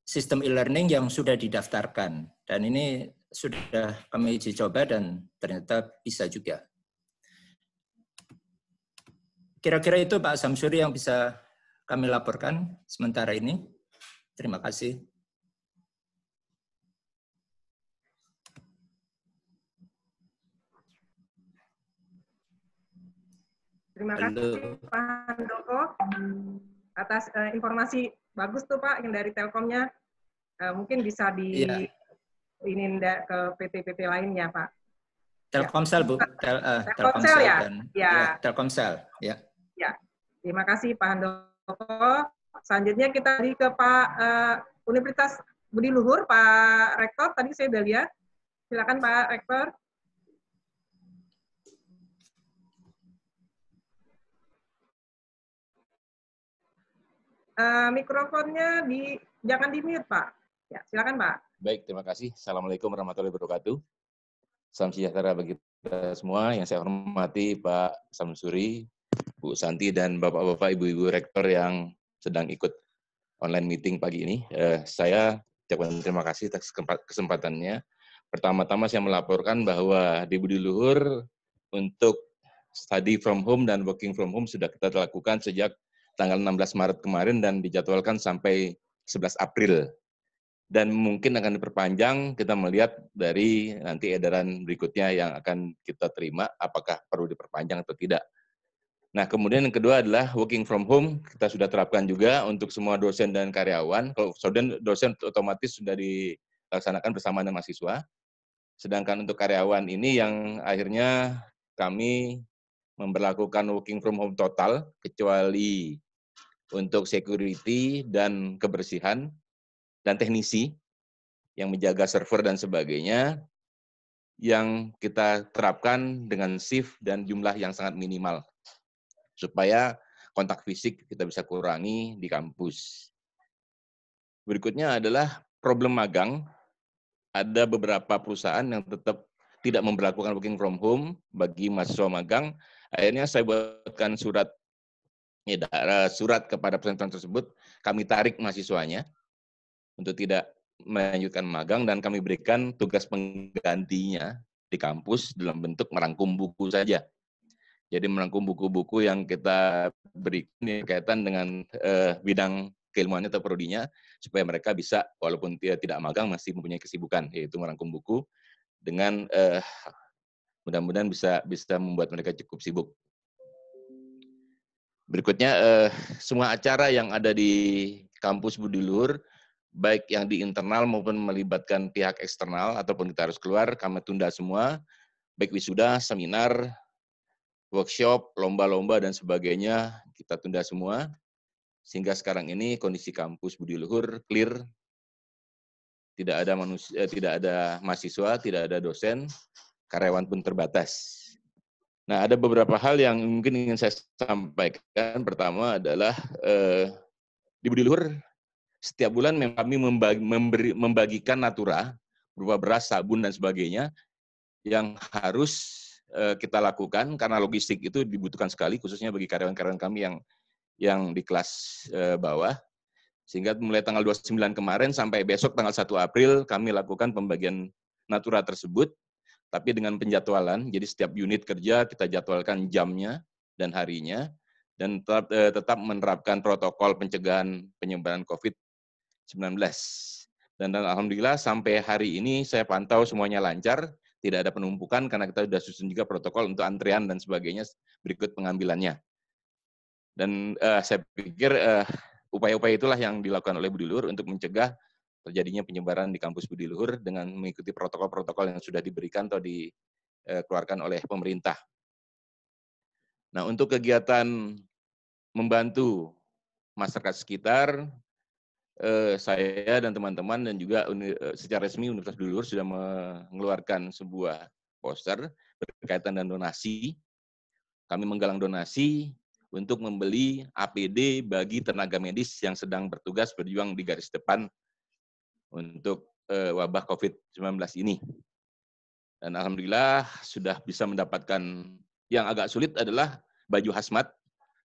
sistem e-learning yang sudah didaftarkan. Dan ini sudah kami uji coba dan ternyata bisa juga. Kira-kira itu Pak Samsuri yang bisa kami laporkan sementara ini. Terima kasih. Terima kasih Pak Handoko atas informasi bagus tuh Pak yang dari Telkomnya. Mungkin bisa di ini ke PT-PT lainnya Pak. Telkomsel Bu, Telkomsel ya? Ya, Telkomsel. Ya. Ya, terima kasih Pak Handoko. Selanjutnya kita ke Pak Universitas Budi Luhur, Pak Rektor. Tadi saya udah lihat. Silakan Pak Rektor. Mikrofonnya jangan di-mute Pak. Ya, silakan Pak. Baik, terima kasih. Assalamualaikum warahmatullahi wabarakatuh. Salam sejahtera bagi kita semua. Yang saya hormati Pak Samsuri, Bu Santi, dan Bapak-Bapak, Ibu-Ibu Rektor yang sedang ikut online meeting pagi ini. Saya ucapkan terima kasih atas kesempatannya. Pertama-tama saya melaporkan bahwa di Budi Luhur untuk study from home dan working from home sudah kita lakukan sejak tanggal 16 Maret kemarin dan dijadwalkan sampai 11 April. Dan mungkin akan diperpanjang, kita melihat dari nanti edaran berikutnya yang akan kita terima, apakah perlu diperpanjang atau tidak. Nah, kemudian yang kedua adalah working from home, kita sudah terapkan juga untuk semua dosen dan karyawan. Kalau dosen otomatis sudah dilaksanakan bersama dengan mahasiswa. Sedangkan untuk karyawan ini yang akhirnya kami memberlakukan working from home total, kecuali untuk security dan kebersihan, dan teknisi yang menjaga server dan sebagainya, yang kita terapkan dengan shift dan jumlah yang sangat minimal, supaya kontak fisik kita bisa kurangi di kampus. Berikutnya adalah problem magang. Ada beberapa perusahaan yang tetap tidak memberlakukan working from home bagi mahasiswa magang. Akhirnya saya buatkan surat kepada perusahaan tersebut, kami tarik mahasiswanya untuk tidak melanjutkan magang dan kami berikan tugas penggantinya di kampus dalam bentuk merangkum buku saja. Jadi merangkum buku-buku yang kita berikan berkaitan dengan bidang keilmuannya atau prodinya, supaya mereka bisa walaupun tidak magang masih mempunyai kesibukan, yaitu merangkum buku dengan mudah-mudahan bisa membuat mereka cukup sibuk. Berikutnya, semua acara yang ada di kampus Budi Luhur, baik yang di internal maupun melibatkan pihak eksternal ataupun kita harus keluar, kami tunda semua, baik wisuda, seminar, workshop, lomba-lomba, dan sebagainya, kita tunda semua. Sehingga sekarang ini kondisi kampus Budi Luhur clear, tidak ada mahasiswa, tidak ada dosen, karyawan pun terbatas. Nah, ada beberapa hal yang mungkin ingin saya sampaikan. Pertama adalah di Budi Luhur setiap bulan kami membagikan natura berupa beras, sabun, dan sebagainya yang harus kita lakukan karena logistik itu dibutuhkan sekali, khususnya bagi karyawan-karyawan kami yang di kelas bawah. Sehingga mulai tanggal 29 kemarin sampai besok tanggal 1 April kami lakukan pembagian natura tersebut, tapi dengan penjadwalan. Jadi setiap unit kerja kita jadwalkan jamnya dan harinya, dan tetap menerapkan protokol pencegahan penyebaran COVID-19. Dan alhamdulillah sampai hari ini saya pantau semuanya lancar, tidak ada penumpukan karena kita sudah susun juga protokol untuk antrian dan sebagainya berikut pengambilannya. Dan saya pikir upaya-upaya itulah yang dilakukan oleh Budi Luhur untuk mencegah terjadinya penyebaran di kampus Budi Luhur dengan mengikuti protokol-protokol yang sudah diberikan atau dikeluarkan oleh pemerintah. Nah, untuk kegiatan membantu masyarakat sekitar, saya dan teman-teman dan juga secara resmi Universitas Budi Luhur sudah mengeluarkan sebuah poster berkaitan dengan donasi. Kami menggalang donasi untuk membeli APD bagi tenaga medis yang sedang bertugas berjuang di garis depan untuk wabah COVID-19 ini. Dan alhamdulillah sudah bisa mendapatkan, yang agak sulit adalah baju hazmat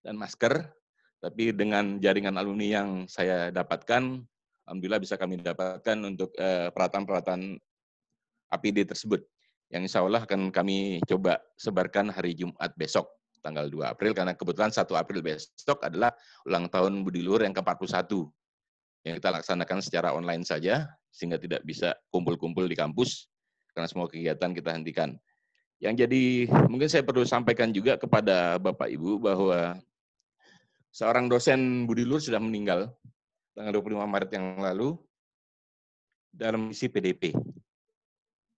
dan masker, Tapi dengan jaringan alumni yang saya dapatkan, alhamdulillah bisa kami dapatkan untuk peralatan-peralatan APD tersebut. Yang insya Allah akan kami coba sebarkan hari Jumat besok, tanggal 2 April, karena kebetulan 1 April besok adalah ulang tahun Budi Luhur yang ke-41. Yang kita laksanakan secara online saja, sehingga tidak bisa kumpul-kumpul di kampus, karena semua kegiatan kita hentikan. Yang jadi, mungkin saya perlu sampaikan juga kepada Bapak Ibu bahwa seorang dosen Budi Luhur sudah meninggal tanggal 25 Maret yang lalu dalam misi PDP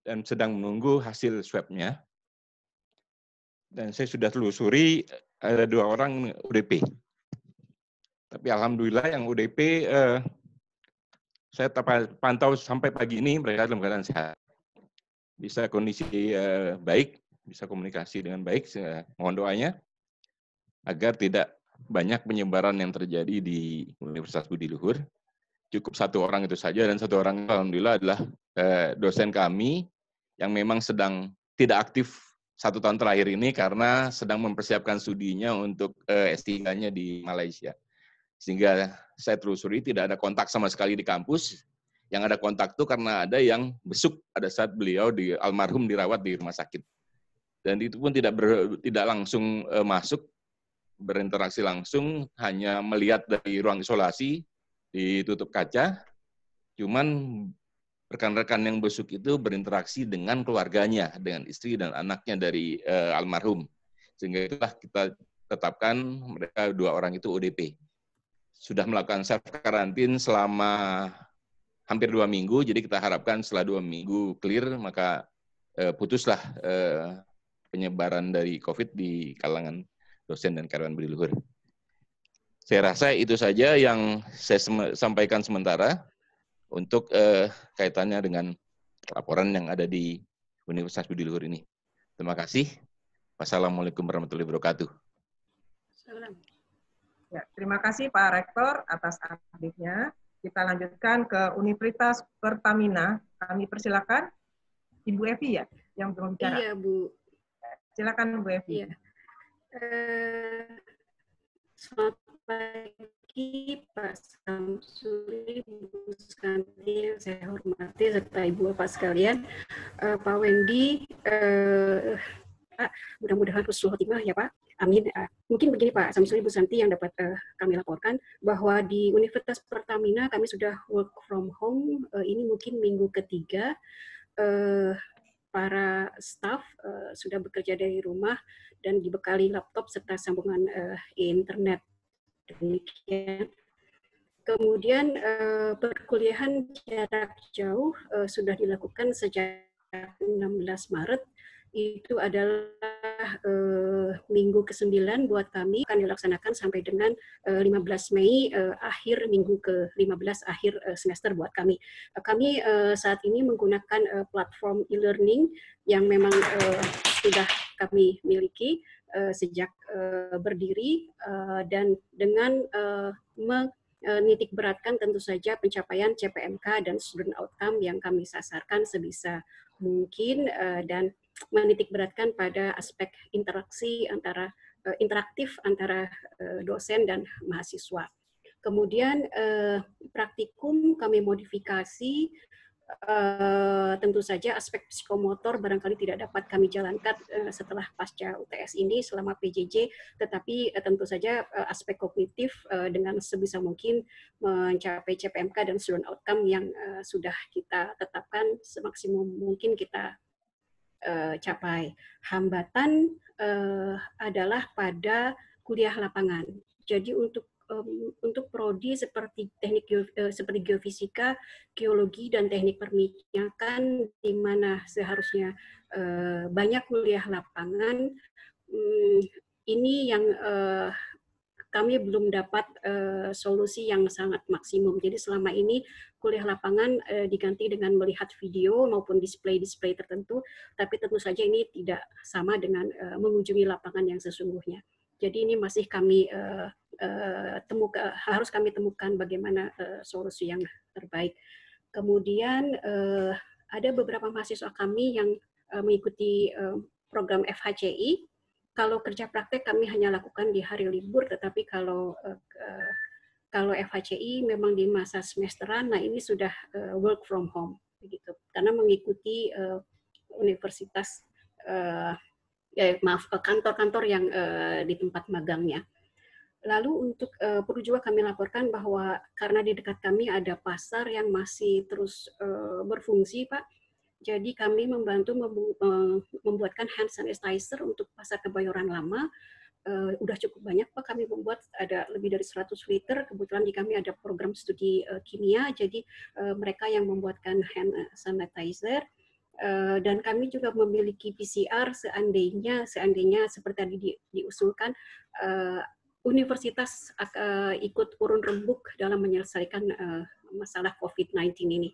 dan sedang menunggu hasil swab-nya. Dan saya sudah telusuri ada 2 orang UDP. Tapi alhamdulillah yang UDP saya pantau sampai pagi ini mereka dalam keadaan sehat. Bisa kondisi baik, bisa komunikasi dengan baik. Mohon doanya agar tidak banyak penyebaran yang terjadi di Universitas Budi Luhur. Cukup 1 orang itu saja, dan 1 orang alhamdulillah adalah dosen kami yang memang sedang tidak aktif 1 tahun terakhir ini karena sedang mempersiapkan studinya untuk S3-nya di Malaysia. Sehingga saya telusuri tidak ada kontak sama sekali di kampus. Yang ada kontak itu karena ada yang besuk pada saat beliau almarhum dirawat di rumah sakit. Dan itu pun tidak langsung masuk, berinteraksi langsung, hanya melihat dari ruang isolasi, ditutup kaca, cuman rekan-rekan yang besuk itu berinteraksi dengan keluarganya, dengan istri dan anaknya dari almarhum. Sehingga itulah kita tetapkan mereka 2 orang itu ODP. Sudah melakukan self karantin selama hampir 2 minggu, jadi kita harapkan setelah 2 minggu clear, maka putuslah penyebaran dari COVID di kalangan dosen dan karyawan Budi Luhur. Saya rasa itu saja yang saya sampaikan sementara untuk kaitannya dengan laporan yang ada di Universitas Budi Luhur ini. Terima kasih. Wassalamualaikum warahmatullahi wabarakatuh. Ya, terima kasih Pak Rektor atas update-nya. Kita lanjutkan ke Universitas Pertamina. Kami persilakan Ibu Evi ya yang berbicara. Iya Bu. Silakan Bu Evi. Iya. Selamat pagi Pak Samsuri, Bu Santi yang saya hormati, serta Ibu Bapak sekalian. Pak Wendy, mudah-mudahan husnul khotimah ya Pak. Amin. Mungkin begini Pak Samsuri, Bu Santi yang dapat kami laporkan bahwa di Universitas Pertamina kami sudah work from home. Ini mungkin minggu ketiga. Para staf sudah bekerja dari rumah dan dibekali laptop serta sambungan internet. Demikian. Kemudian perkuliahan jarak jauh sudah dilakukan sejak 16 Maret. Itu adalah minggu ke-9 buat kami, akan dilaksanakan sampai dengan 15 Mei, akhir minggu ke-15, akhir semester buat kami. Kami saat ini menggunakan platform e-learning yang memang sudah kami miliki sejak berdiri, dan dengan menitik beratkan tentu saja pencapaian CPMK dan student outcome yang kami sasarkan sebisa mungkin, dan menitik beratkan pada aspek interaktif antara dosen dan mahasiswa. Kemudian praktikum kami modifikasi. Tentu saja aspek psikomotor barangkali tidak dapat kami jalankan setelah pasca UTS ini selama PJJ, tetapi tentu saja aspek kognitif dengan sebisa mungkin mencapai CPMK dan student outcome yang sudah kita tetapkan semaksimum mungkin kita capai. Hambatan adalah pada kuliah lapangan. Jadi untuk prodi seperti seperti geofisika, geologi dan teknik perminyakan, di mana seharusnya banyak kuliah lapangan, ini yang kami belum dapat solusi yang sangat maksimum. Jadi selama ini kuliah lapangan diganti dengan melihat video maupun display-display tertentu, tapi tentu saja ini tidak sama dengan mengunjungi lapangan yang sesungguhnya. Jadi ini masih kami harus kami temukan bagaimana solusi yang terbaik. Kemudian ada beberapa mahasiswa kami yang mengikuti program FHCI Kalau kerja praktek kami hanya lakukan di hari libur, tetapi kalau FHCI memang di masa semesteran, nah ini sudah work from home begitu, karena mengikuti universitas kantor-kantor yang di tempat magangnya. Lalu untuk perlu juga kami laporkan bahwa karena di dekat kami ada pasar yang masih terus berfungsi, Pak. Jadi kami membantu membuatkan hand sanitizer untuk pasar Kebayoran Lama. Udah cukup banyak, Pak. Kami membuat ada lebih dari 100 liter. Kebetulan di kami ada program studi kimia, jadi mereka yang membuatkan hand sanitizer. Dan kami juga memiliki PCR seandainya seperti tadi diusulkan universitas ikut urun rembuk dalam menyelesaikan masalah COVID-19 ini.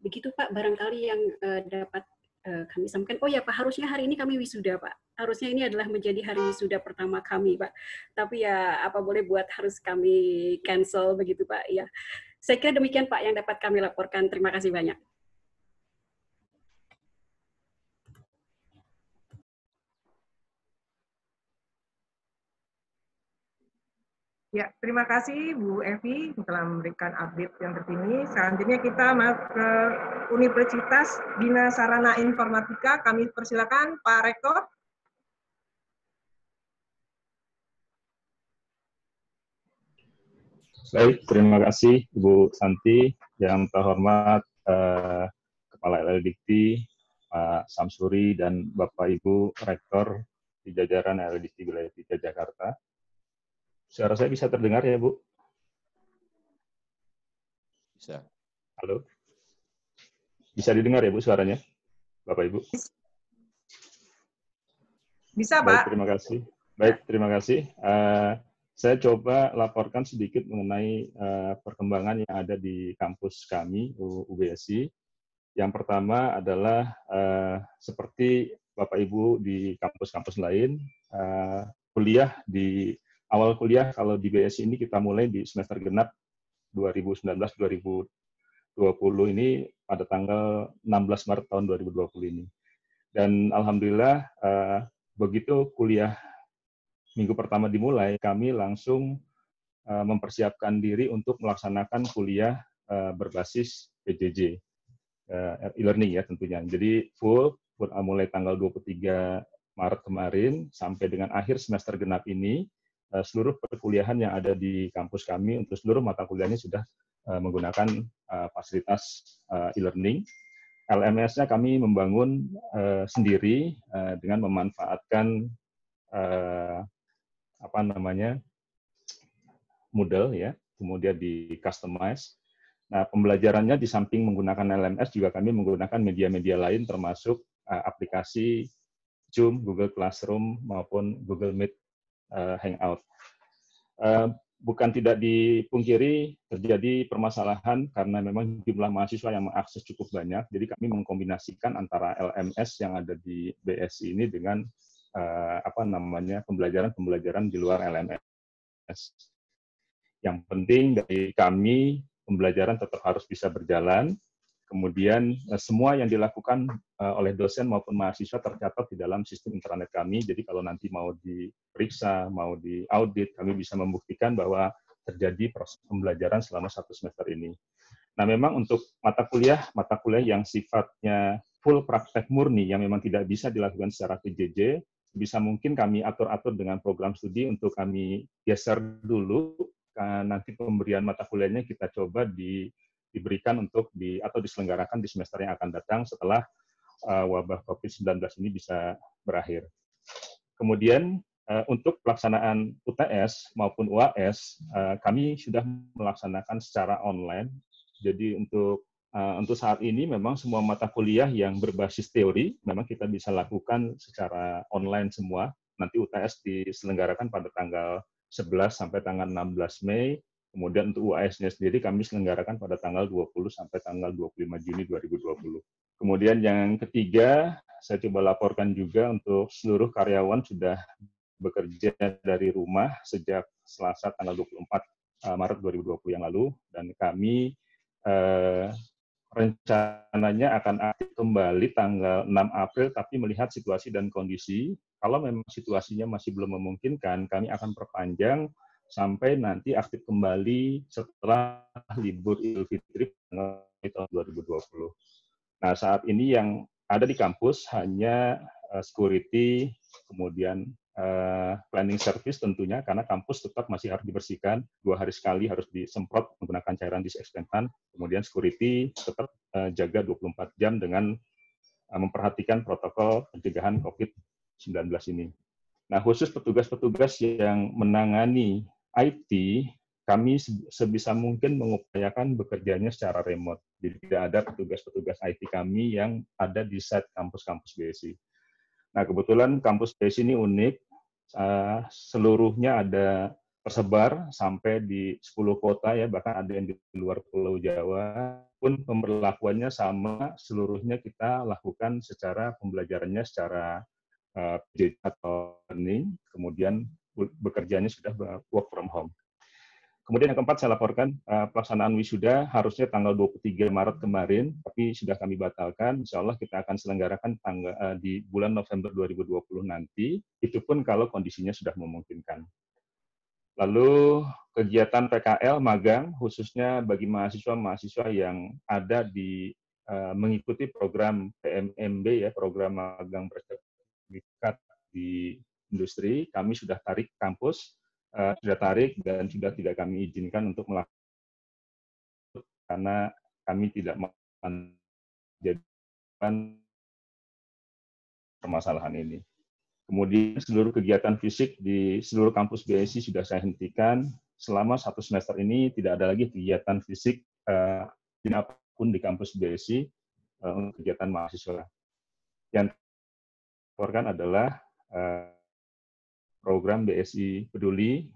Begitu Pak, barangkali yang dapat kami sampaikan. Oh ya Pak, harusnya hari ini kami wisuda Pak. Harusnya ini adalah menjadi hari wisuda pertama kami Pak. Tapi ya apa boleh buat harus kami cancel begitu Pak. Ya, saya kira demikian Pak yang dapat kami laporkan. Terima kasih banyak. Ya, terima kasih Bu Evi telah memberikan update yang terkini. Selanjutnya kita masuk ke Universitas Bina Sarana Informatika. Kami persilakan Pak Rektor. Baik, terima kasih Ibu Santi. Yang terhormat Kepala LLDikti, Pak Samsuri, dan Bapak Ibu Rektor di jajaran LLDikti Wilayah 3 Jakarta. Suara saya bisa terdengar ya, Bu? Bisa. Halo? Bisa didengar ya, Bu, suaranya? Bapak Ibu? Bisa, Pak. Baik, terima kasih. Baik, terima kasih. Saya coba laporkan sedikit mengenai perkembangan yang ada di kampus kami, UBSI. Yang pertama adalah seperti Bapak Ibu di kampus-kampus lain, kuliah di awal kuliah kalau di BSI ini kita mulai di semester genap 2019-2020 ini pada tanggal 16 Maret tahun 2020 ini. Dan alhamdulillah begitu kuliah minggu pertama dimulai, kami langsung mempersiapkan diri untuk melaksanakan kuliah berbasis PJJ, e-learning ya tentunya. Jadi full mulai tanggal 23 Maret kemarin sampai dengan akhir semester genap ini, seluruh perkuliahan yang ada di kampus kami untuk seluruh mata kuliahnya sudah menggunakan fasilitas e-learning. LMS-nya kami membangun sendiri dengan memanfaatkan Moodle ya, kemudian di customize. Nah, pembelajarannya di samping menggunakan LMS juga kami menggunakan media-media lain termasuk aplikasi Zoom, Google Classroom maupun Google Meet Hangout. Bukan tidak dipungkiri terjadi permasalahan karena memang jumlah mahasiswa yang mengakses cukup banyak, jadi kami mengkombinasikan antara LMS yang ada di BSI ini dengan pembelajaran di luar LMS. Yang penting dari kami, pembelajaran tetap harus bisa berjalan, kemudian semua yang dilakukan oleh dosen maupun mahasiswa tercatat di dalam sistem intranet kami, jadi kalau nanti mau diperiksa, mau diaudit, kami bisa membuktikan bahwa terjadi proses pembelajaran selama 1 semester ini. Nah, memang untuk mata kuliah yang sifatnya full praktek murni, yang memang tidak bisa dilakukan secara PJJ, bisa mungkin kami atur-atur dengan program studi untuk kami geser dulu. Nanti pemberian mata kuliahnya kita coba diberikan atau diselenggarakan di semester yang akan datang setelah wabah COVID-19 ini bisa berakhir. Kemudian untuk pelaksanaan UTS maupun UAS, kami sudah melaksanakan secara online. Jadi untuk saat ini memang semua mata kuliah yang berbasis teori memang kita bisa lakukan secara online semua. Nanti UTS diselenggarakan pada tanggal 11 sampai tanggal 16 Mei. Kemudian untuk UAS-nya sendiri kami selenggarakan pada tanggal 20 sampai tanggal 25 Juni 2020. Kemudian yang ketiga, saya coba laporkan juga untuk seluruh karyawan sudah bekerja dari rumah sejak Selasa tanggal 24 Maret 2020 yang lalu, dan kami rencananya akan aktif kembali tanggal 6 April, tapi melihat situasi dan kondisi kalau memang situasinya masih belum memungkinkan, kami akan perpanjang sampai nanti aktif kembali setelah libur Idul Fitri tahun 2020. Nah, saat ini yang ada di kampus hanya security, kemudian cleaning service tentunya, karena kampus tetap masih harus dibersihkan, 2 hari sekali harus disemprot menggunakan cairan disinfektan, kemudian security tetap jaga 24 jam dengan memperhatikan protokol pencegahan COVID-19 ini. Nah, khusus petugas-petugas yang menangani IT, kami sebisa mungkin mengupayakan bekerjanya secara remote. Jadi tidak ada petugas-petugas IT kami yang ada di site kampus-kampus BSI. Nah, kebetulan kampus BSI ini unik, seluruhnya ada tersebar sampai di 10 kota ya, bahkan ada yang di luar Pulau Jawa, pun pemberlakuannya sama, seluruhnya kita lakukan secara pembelajarannya secara atau learning, kemudian bekerjanya sudah work from home. Kemudian yang keempat saya laporkan pelaksanaan wisuda harusnya tanggal 23 Maret kemarin, tapi sudah kami batalkan. Insya Allah kita akan selenggarakan di bulan November 2020 nanti, itu pun kalau kondisinya sudah memungkinkan. Lalu kegiatan PKL magang, khususnya bagi mahasiswa-mahasiswa yang ada di mengikuti program PMMB, ya, program magang bersertifikat di industri, kami sudah tarik kampus, sudah tarik dan sudah tidak kami izinkan untuk melakukan karena kami tidak menjadikan permasalahan ini. Kemudian seluruh kegiatan fisik di seluruh kampus BSI sudah saya hentikan. Selama 1 semester ini tidak ada lagi kegiatan fisik dimanapun di kampus BSI untuk kegiatan mahasiswa. Yang dilaporkan adalah program BSI Peduli.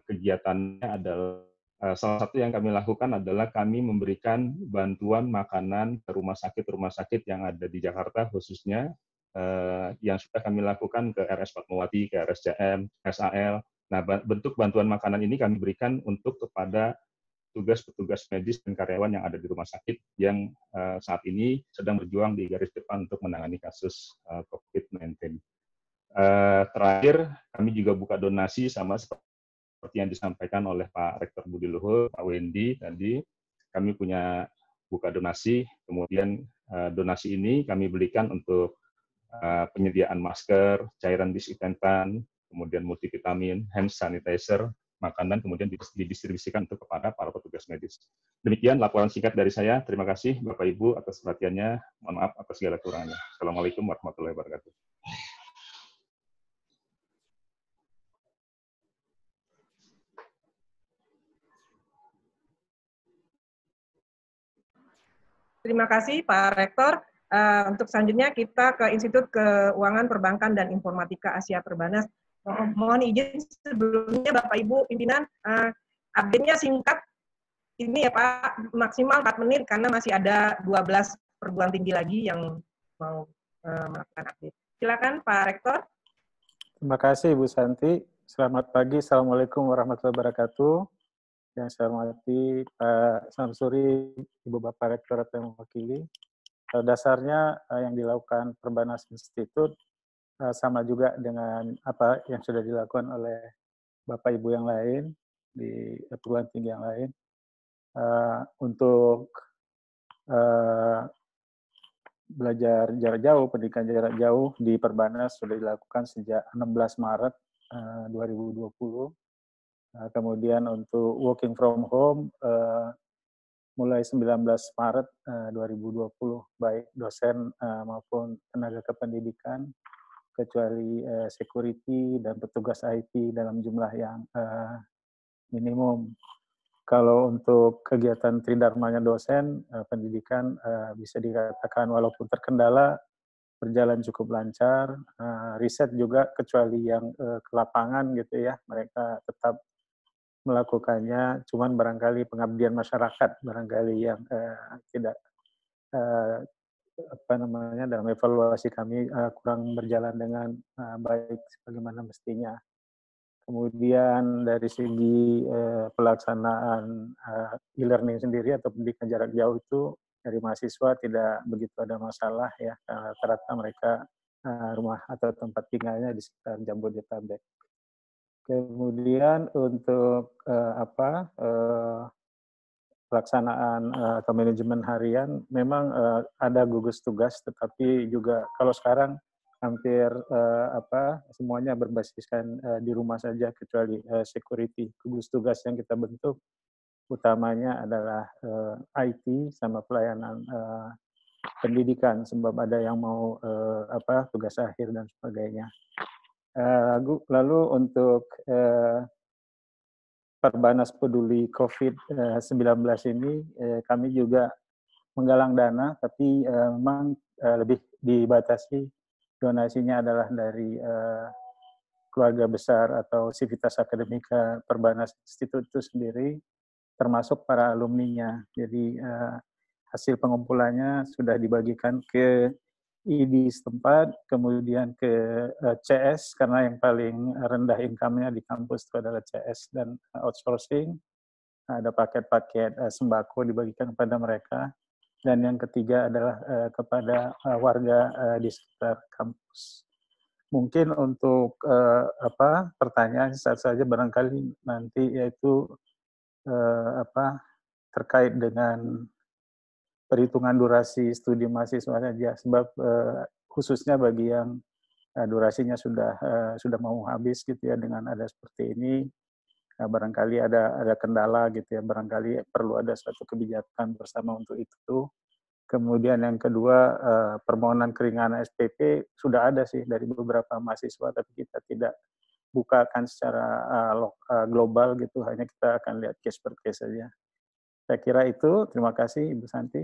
Kegiatannya adalah salah satu yang kami lakukan adalah kami memberikan bantuan makanan ke rumah sakit yang ada di Jakarta khususnya, yang sudah kami lakukan ke RS Fatmawati, ke RSCM, SAL. Nah, bentuk bantuan makanan ini kami berikan untuk kepada petugas-petugas medis dan karyawan yang ada di rumah sakit yang saat ini sedang berjuang di garis depan untuk menangani kasus COVID-19. Terakhir, kami juga buka donasi sama seperti yang disampaikan oleh Pak Rektor Budi Luhur, Pak Wendy tadi. Kami punya buka donasi, kemudian donasi ini kami belikan untuk penyediaan masker, cairan disinfektan, kemudian multivitamin, hand sanitizer, makanan, kemudian didistribusikan untuk kepada para petugas medis. Demikian laporan singkat dari saya. Terima kasih Bapak Ibu atas perhatiannya. Mohon maaf atas segala kurangnya. Assalamualaikum warahmatullahi wabarakatuh. Terima kasih Pak Rektor. Untuk selanjutnya kita ke Institut Keuangan Perbankan dan Informatika Asia Perbanas. Mohon izin sebelumnya Bapak Ibu pimpinan, update-nya singkat ini ya Pak, maksimal 4 menit karena masih ada 12 perguruan tinggi lagi yang mau melakukan update. Silakan Pak Rektor. Terima kasih Ibu Santi. Selamat pagi. Assalamualaikum warahmatullahi wabarakatuh. Yang saya hormati Pak Samsuri, Ibu Bapak Rektorat yang mewakili. Dasarnya yang dilakukan Perbanas Institut sama juga dengan apa yang sudah dilakukan oleh Bapak Ibu yang lain di perguruan tinggi yang lain. Untuk belajar jarak jauh, pendidikan jarak jauh di Perbanas sudah dilakukan sejak 16 Maret 2020. Kemudian untuk working from home mulai 19 Maret 2020, baik dosen maupun tenaga kependidikan, kecuali security dan petugas IT dalam jumlah yang minimum. Kalau untuk kegiatan tridharmanya dosen, pendidikan bisa dikatakan walaupun terkendala, berjalan cukup lancar. Riset juga kecuali yang ke lapangan gitu ya, mereka tetap melakukannya, cuman barangkali pengabdian masyarakat barangkali yang tidak dalam evaluasi kami kurang berjalan dengan baik sebagaimana mestinya. Kemudian dari segi pelaksanaan e-learning sendiri atau pendidikan jarak jauh itu dari mahasiswa tidak begitu ada masalah ya, rata-rata mereka rumah atau tempat tinggalnya di sekitar Jabodetabek. Kemudian untuk pelaksanaan atau manajemen harian, memang ada gugus tugas, tetapi juga kalau sekarang hampir semuanya berbasiskan di rumah saja kecuali security. Gugus tugas yang kita bentuk utamanya adalah IT sama pelayanan pendidikan, sebab ada yang mau tugas akhir dan sebagainya. Lalu untuk Perbanas Peduli COVID-19 ini, kami juga menggalang dana, tapi memang lebih dibatasi. Donasinya adalah dari keluarga besar atau Civitas Akademika Perbanas Institute itu sendiri, termasuk para alumninya. Jadi hasil pengumpulannya sudah dibagikan ke ID setempat, kemudian ke CS, karena yang paling rendah income-nya di kampus itu adalah CS dan outsourcing. Ada paket-paket sembako dibagikan kepada mereka. Dan yang ketiga adalah kepada warga di sekitar kampus. Mungkin untuk pertanyaan saat saja barangkali nanti, yaitu terkait dengan perhitungan durasi studi mahasiswa saja, sebab khususnya bagi yang durasinya sudah mau habis gitu ya, dengan ada seperti ini, barangkali ada kendala gitu ya, barangkali perlu ada suatu kebijakan bersama untuk itu. Kemudian yang kedua, permohonan keringanan SPP sudah ada sih dari beberapa mahasiswa, tapi kita tidak bukakan secara global gitu, hanya kita akan lihat case per case saja. Saya kira itu. Terima kasih Ibu Santi.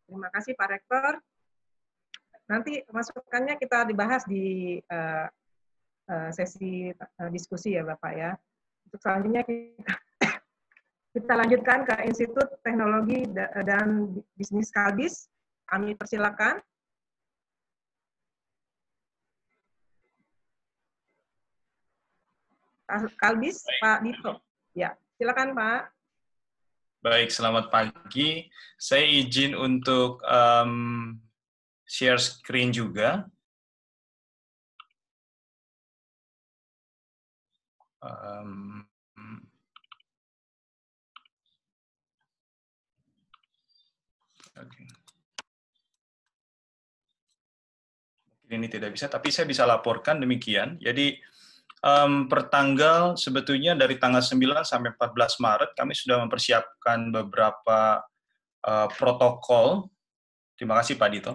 Terima kasih Pak Rektor. Nanti masukannya kita dibahas di sesi diskusi ya Bapak ya. Untuk selanjutnya kita lanjutkan ke Institut Teknologi dan Bisnis Kalbis. Kami persilakan. Kalbis, Pak Dito. Ya, silakan Pak. Baik, selamat pagi. Saya izin untuk share screen juga. Okay. Ini tidak bisa, tapi saya bisa laporkan demikian. Jadi pertanggal sebetulnya dari tanggal 9 sampai 14 Maret kami sudah mempersiapkan beberapa protokol. Terima kasih Pak Dito.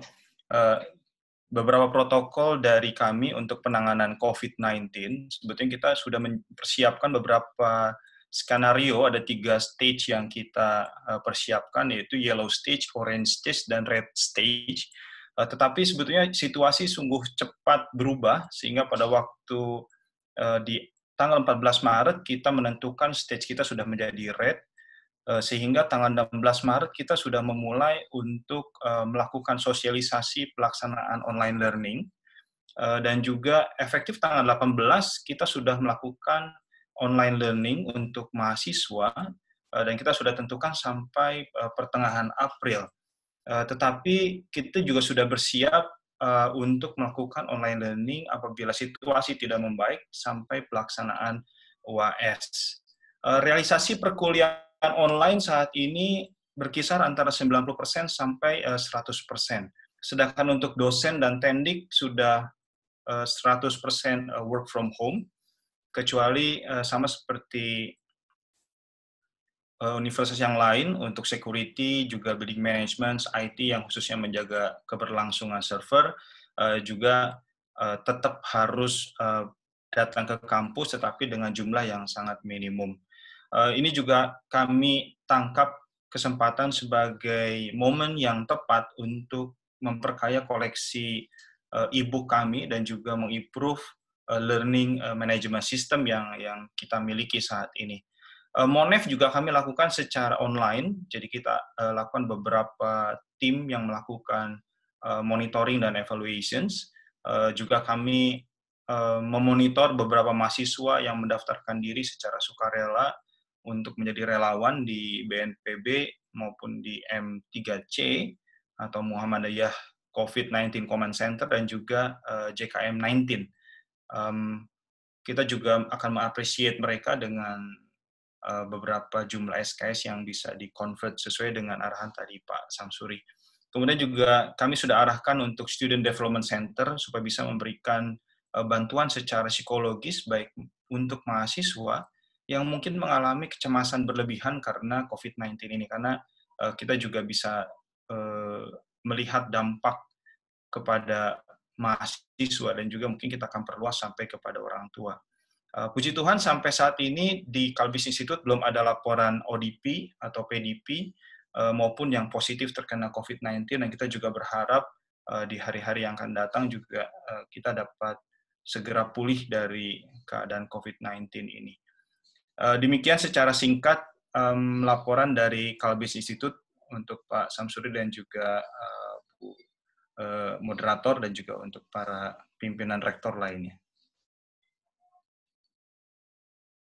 Beberapa protokol dari kami untuk penanganan COVID-19. Sebetulnya kita sudah mempersiapkan beberapa skenario, ada 3 stage yang kita persiapkan, yaitu yellow stage, orange stage, dan red stage. Tetapi sebetulnya situasi sungguh cepat berubah, sehingga pada waktu di tanggal 14 Maret kita menentukan stage kita sudah menjadi red, sehingga tanggal 16 Maret kita sudah memulai untuk melakukan sosialisasi pelaksanaan online learning, dan juga efektif tanggal 18 kita sudah melakukan online learning untuk mahasiswa, dan kita sudah tentukan sampai pertengahan April. Tetapi kita juga sudah bersiap untuk melakukan online learning apabila situasi tidak membaik sampai pelaksanaan UAS. Realisasi perkuliahan online saat ini berkisar antara 90% sampai 100%. Sedangkan untuk dosen dan tendik sudah 100% work from home, kecuali sama seperti universitas yang lain untuk security, juga building management, IT yang khususnya menjaga keberlangsungan server, juga tetap harus datang ke kampus, tetapi dengan jumlah yang sangat minimum. Ini juga kami tangkap kesempatan sebagai momen yang tepat untuk memperkaya koleksi e-book kami dan juga mengimprove learning management system yang kita miliki saat ini. Monef juga kami lakukan secara online, jadi kita lakukan beberapa tim yang melakukan monitoring dan evaluations. Juga kami memonitor beberapa mahasiswa yang mendaftarkan diri secara sukarela untuk menjadi relawan di BNPB maupun di M3C, atau Muhammadiyah COVID-19 Command Center dan juga JKM 19. Kita juga akan mengapresiasi mereka dengan beberapa jumlah SKS yang bisa di-convert sesuai dengan arahan tadi Pak Samsuri. Kemudian juga kami sudah arahkan untuk Student Development Center supaya bisa memberikan bantuan secara psikologis baik untuk mahasiswa yang mungkin mengalami kecemasan berlebihan karena COVID-19 ini, karena kita juga bisa melihat dampak kepada mahasiswa dan juga mungkin kita akan perluas sampai kepada orang tua. Puji Tuhan sampai saat ini di Kalbis Institute belum ada laporan ODP atau PDP maupun yang positif terkena COVID-19, dan kita juga berharap di hari-hari yang akan datang juga kita dapat segera pulih dari keadaan COVID-19 ini. Demikian secara singkat laporan dari Kalbis Institute untuk Pak Samsuri dan juga Bu moderator dan juga untuk para pimpinan rektor lainnya.